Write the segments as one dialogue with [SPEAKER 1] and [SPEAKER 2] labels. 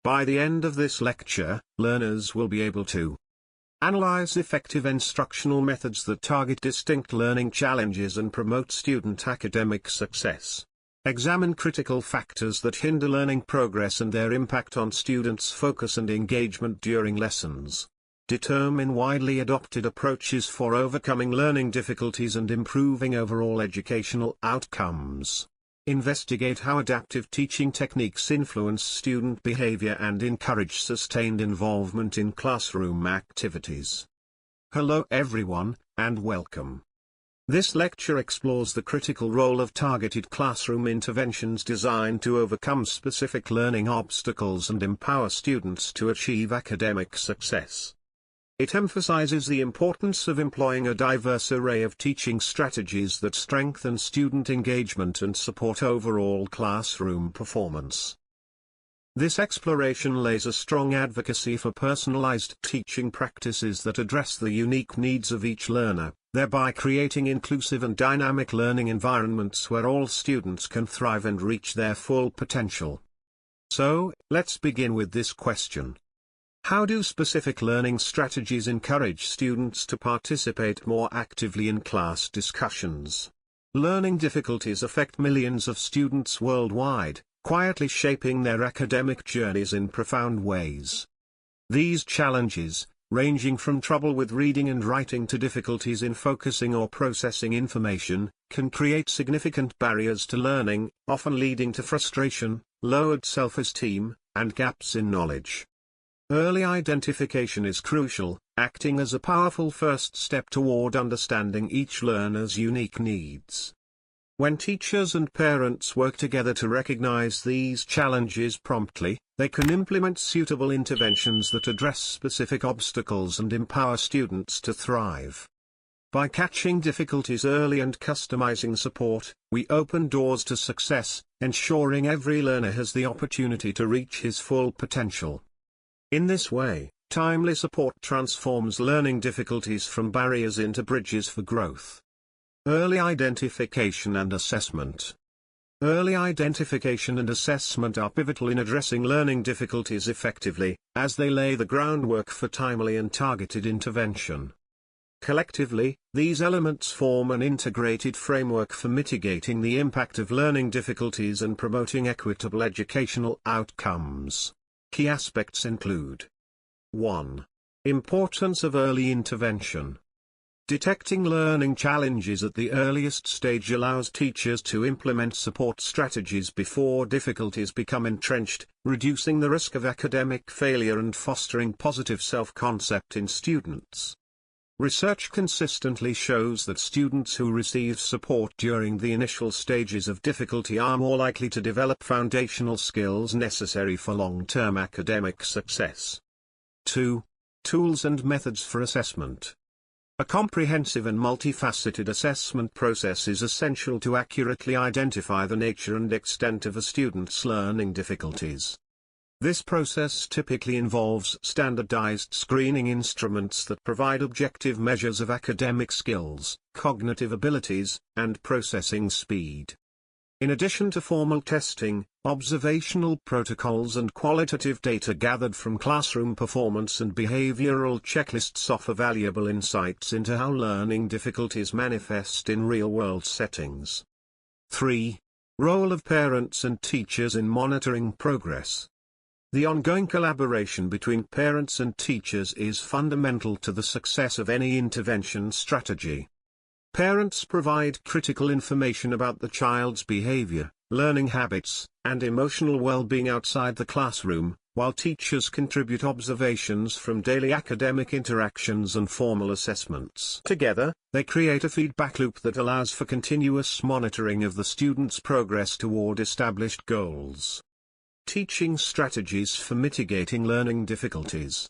[SPEAKER 1] By the end of this lecture, learners will be able to analyze effective instructional methods that target distinct learning challenges and promote student academic success. Examine critical factors that hinder learning progress and their impact on students' focus and engagement during lessons. Determine widely adopted approaches for overcoming learning difficulties and improving overall educational outcomes. Investigate how adaptive teaching techniques influence student behavior and encourage sustained involvement in classroom activities. Hello everyone, and welcome. This lecture explores the critical role of targeted classroom interventions designed to overcome specific learning obstacles and empower students to achieve academic success. It emphasizes the importance of employing a diverse array of teaching strategies that strengthen student engagement and support overall classroom performance. This exploration lays a strong advocacy for personalized teaching practices that address the unique needs of each learner, thereby creating inclusive and dynamic learning environments where all students can thrive and reach their full potential. So, let's begin with this question. How do specific learning strategies encourage students to participate more actively in class discussions? Learning difficulties affect millions of students worldwide, quietly shaping their academic journeys in profound ways. These challenges, ranging from trouble with reading and writing to difficulties in focusing or processing information, can create significant barriers to learning, often leading to frustration, lowered self-esteem, and gaps in knowledge. Early identification is crucial, acting as a powerful first step toward understanding each learner's unique needs. When teachers and parents work together to recognize these challenges promptly, they can implement suitable interventions that address specific obstacles and empower students to thrive. By catching difficulties early and customizing support, we open doors to success, ensuring every learner has the opportunity to reach his full potential. In this way, timely support transforms learning difficulties from barriers into bridges for growth. Early identification and assessment. Early identification and assessment are pivotal in addressing learning difficulties effectively, as they lay the groundwork for timely and targeted intervention. Collectively, these elements form an integrated framework for mitigating the impact of learning difficulties and promoting equitable educational outcomes. Key aspects include 1. Importance of early intervention. Detecting learning challenges at the earliest stage allows teachers to implement support strategies before difficulties become entrenched, reducing the risk of academic failure and fostering positive self-concept in students. Research consistently shows that students who receive support during the initial stages of difficulty are more likely to develop foundational skills necessary for long-term academic success. 2. Tools and methods for assessment. A comprehensive and multifaceted assessment process is essential to accurately identify the nature and extent of a student's learning difficulties. This process typically involves standardized screening instruments that provide objective measures of academic skills, cognitive abilities, and processing speed. In addition to formal testing, observational protocols and qualitative data gathered from classroom performance and behavioral checklists offer valuable insights into how learning difficulties manifest in real-world settings. 3. Role of parents and teachers in monitoring progress. The ongoing collaboration between parents and teachers is fundamental to the success of any intervention strategy. Parents provide critical information about the child's behavior, learning habits, and emotional well-being outside the classroom, while teachers contribute observations from daily academic interactions and formal assessments. Together, they create a feedback loop that allows for continuous monitoring of the student's progress toward established goals. Teaching strategies for mitigating learning difficulties.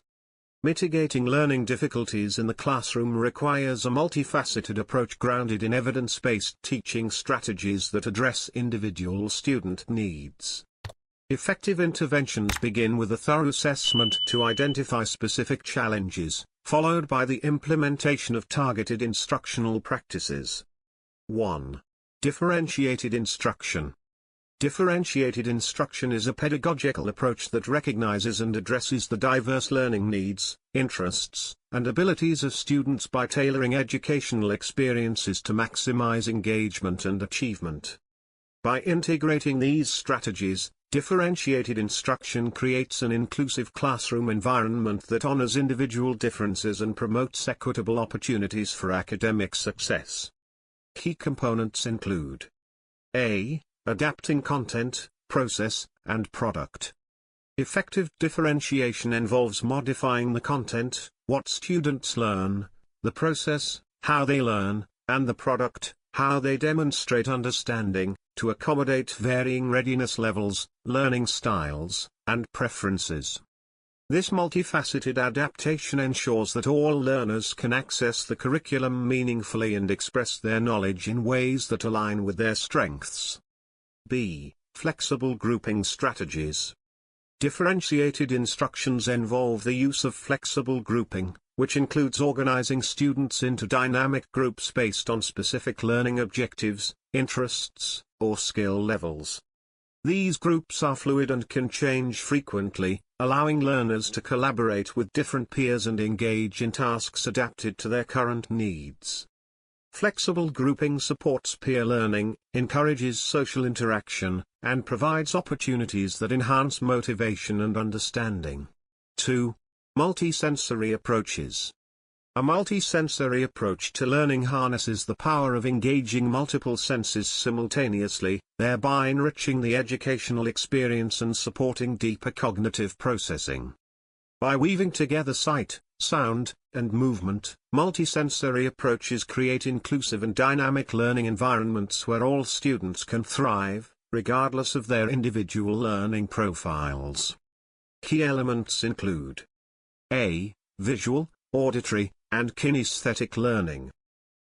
[SPEAKER 1] Mitigating learning difficulties in the classroom requires a multifaceted approach grounded in evidence-based teaching strategies that address individual student needs. Effective interventions begin with a thorough assessment to identify specific challenges, followed by the implementation of targeted instructional practices. 1. Differentiated instruction. Differentiated instruction is a pedagogical approach that recognizes and addresses the diverse learning needs, interests, and abilities of students by tailoring educational experiences to maximize engagement and achievement. By integrating these strategies, differentiated instruction creates an inclusive classroom environment that honors individual differences and promotes equitable opportunities for academic success. Key components include A. Adapting content, process, and product. Effective differentiation involves modifying the content, what students learn, the process, how they learn, and the product, how they demonstrate understanding, to accommodate varying readiness levels, learning styles, and preferences. This multifaceted adaptation ensures that all learners can access the curriculum meaningfully and express their knowledge in ways that align with their strengths. B. Flexible grouping strategies. Differentiated instructions involve the use of flexible grouping, which includes organizing students into dynamic groups based on specific learning objectives, interests, or skill levels. These groups are fluid and can change frequently, allowing learners to collaborate with different peers and engage in tasks adapted to their current needs. Flexible grouping supports peer learning, encourages social interaction, and provides opportunities that enhance motivation and understanding. 2. Multisensory approaches. A multisensory approach to learning harnesses the power of engaging multiple senses simultaneously, thereby enriching the educational experience and supporting deeper cognitive processing. By weaving together sight, sound, and movement, multisensory approaches create inclusive and dynamic learning environments where all students can thrive, regardless of their individual learning profiles. Key elements include A. Visual, auditory, and kinesthetic learning.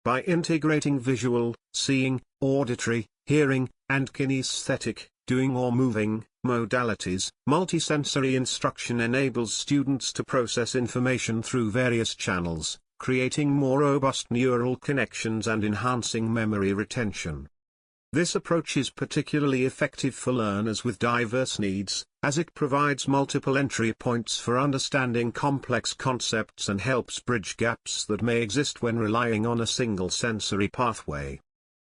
[SPEAKER 1] By integrating visual, seeing, auditory, hearing, and kinesthetic, doing or moving, modalities, multisensory instruction enables students to process information through various channels, creating more robust neural connections and enhancing memory retention. This approach is particularly effective for learners with diverse needs, as it provides multiple entry points for understanding complex concepts and helps bridge gaps that may exist when relying on a single sensory pathway.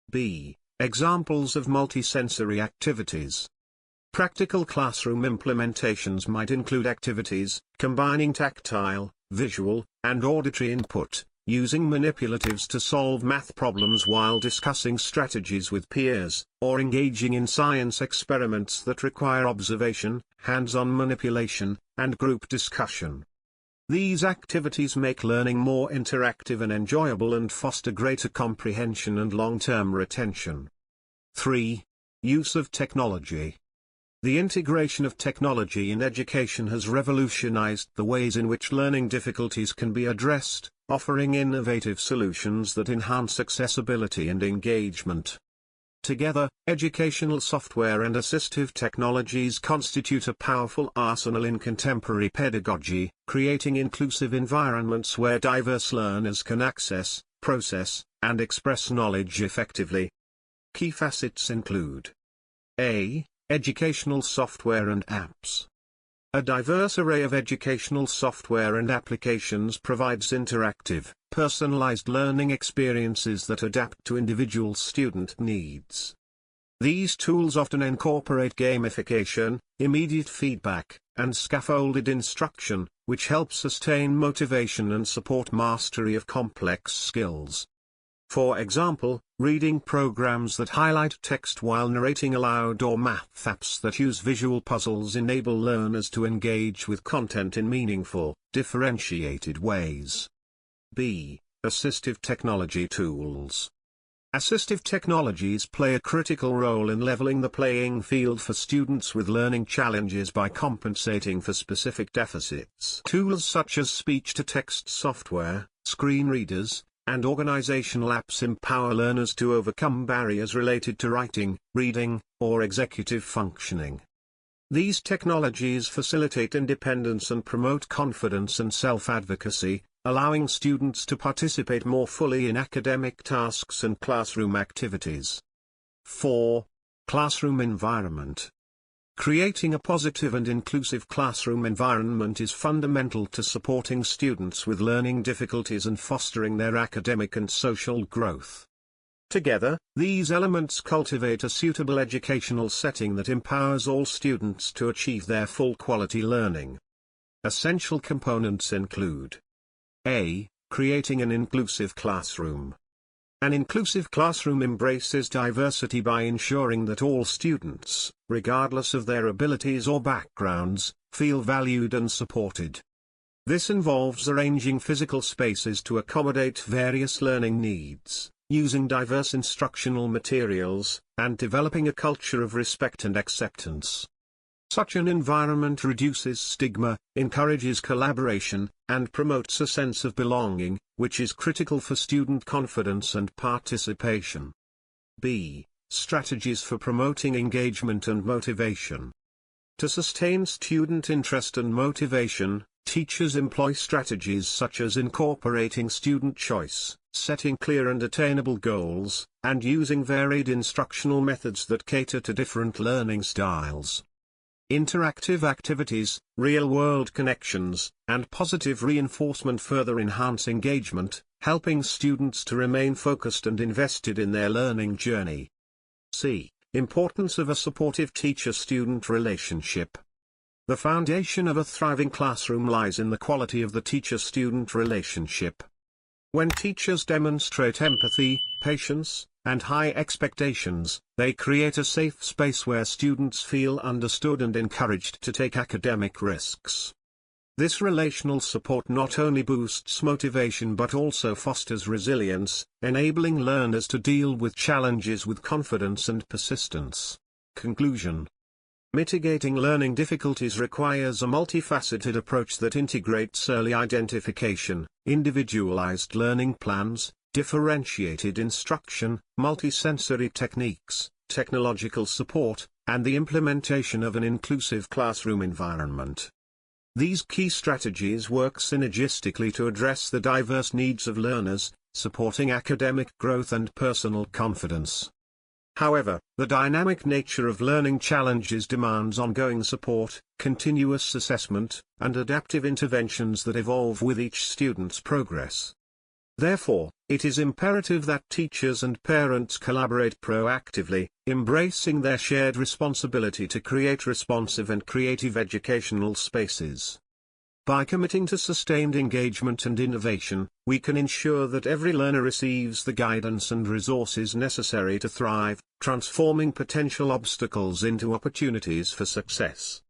[SPEAKER 1] B. Examples of multisensory activities. Practical classroom implementations might include activities combining tactile, visual, and auditory input, using manipulatives to solve math problems while discussing strategies with peers, or engaging in science experiments that require observation, hands-on manipulation, and group discussion. These activities make learning more interactive and enjoyable and foster greater comprehension and long-term retention. 3. Use of technology. The integration of technology in education has revolutionized the ways in which learning difficulties can be addressed, offering innovative solutions that enhance accessibility and engagement. Together, educational software and assistive technologies constitute a powerful arsenal in contemporary pedagogy, creating inclusive environments where diverse learners can access, process, and express knowledge effectively. Key facets include A. Educational software and apps. A diverse array of educational software and applications provides interactive, personalized learning experiences that adapt to individual student needs. These tools often incorporate gamification, immediate feedback, and scaffolded instruction, which help sustain motivation and support mastery of complex skills. For example, reading programs that highlight text while narrating aloud or math apps that use visual puzzles enable learners to engage with content in meaningful, differentiated ways. B. Assistive technology tools. Assistive technologies play a critical role in leveling the playing field for students with learning challenges by compensating for specific deficits. Tools such as speech-to-text software, screen readers, and organizational apps empower learners to overcome barriers related to writing, reading, or executive functioning. These technologies facilitate independence and promote confidence and self-advocacy, allowing students to participate more fully in academic tasks and classroom activities. 4. Classroom environment. Creating a positive and inclusive classroom environment is fundamental to supporting students with learning difficulties and fostering their academic and social growth. Together, these elements cultivate a suitable educational setting that empowers all students to achieve their full quality learning. Essential components include: A. Creating an inclusive classroom. An inclusive classroom embraces diversity by ensuring that all students, regardless of their abilities or backgrounds, feel valued and supported. This involves arranging physical spaces to accommodate various learning needs, using diverse instructional materials, and developing a culture of respect and acceptance. Such an environment reduces stigma, encourages collaboration, and promotes a sense of belonging, which is critical for student confidence and participation. B. Strategies for promoting engagement and motivation. To sustain student interest and motivation, teachers employ strategies such as incorporating student choice, setting clear and attainable goals, and using varied instructional methods that cater to different learning styles. Interactive activities, real-world connections, and positive reinforcement further enhance engagement, helping students to remain focused and invested in their learning journey. C. Importance of a supportive teacher-student relationship. The foundation of a thriving classroom lies in the quality of the teacher-student relationship. When teachers demonstrate empathy, patience, and high expectations, they create a safe space where students feel understood and encouraged to take academic risks. This relational support not only boosts motivation but also fosters resilience, enabling learners to deal with challenges with confidence and persistence. Conclusion. Mitigating learning difficulties requires a multifaceted approach that integrates early identification, individualized learning plans, differentiated instruction, multisensory techniques, technological support, and the implementation of an inclusive classroom environment. These key strategies work synergistically to address the diverse needs of learners, supporting academic growth and personal confidence. However, the dynamic nature of learning challenges demands ongoing support, continuous assessment, and adaptive interventions that evolve with each student's progress. Therefore, it is imperative that teachers and parents collaborate proactively, embracing their shared responsibility to create responsive and creative educational spaces. By committing to sustained engagement and innovation, we can ensure that every learner receives the guidance and resources necessary to thrive, transforming potential obstacles into opportunities for success.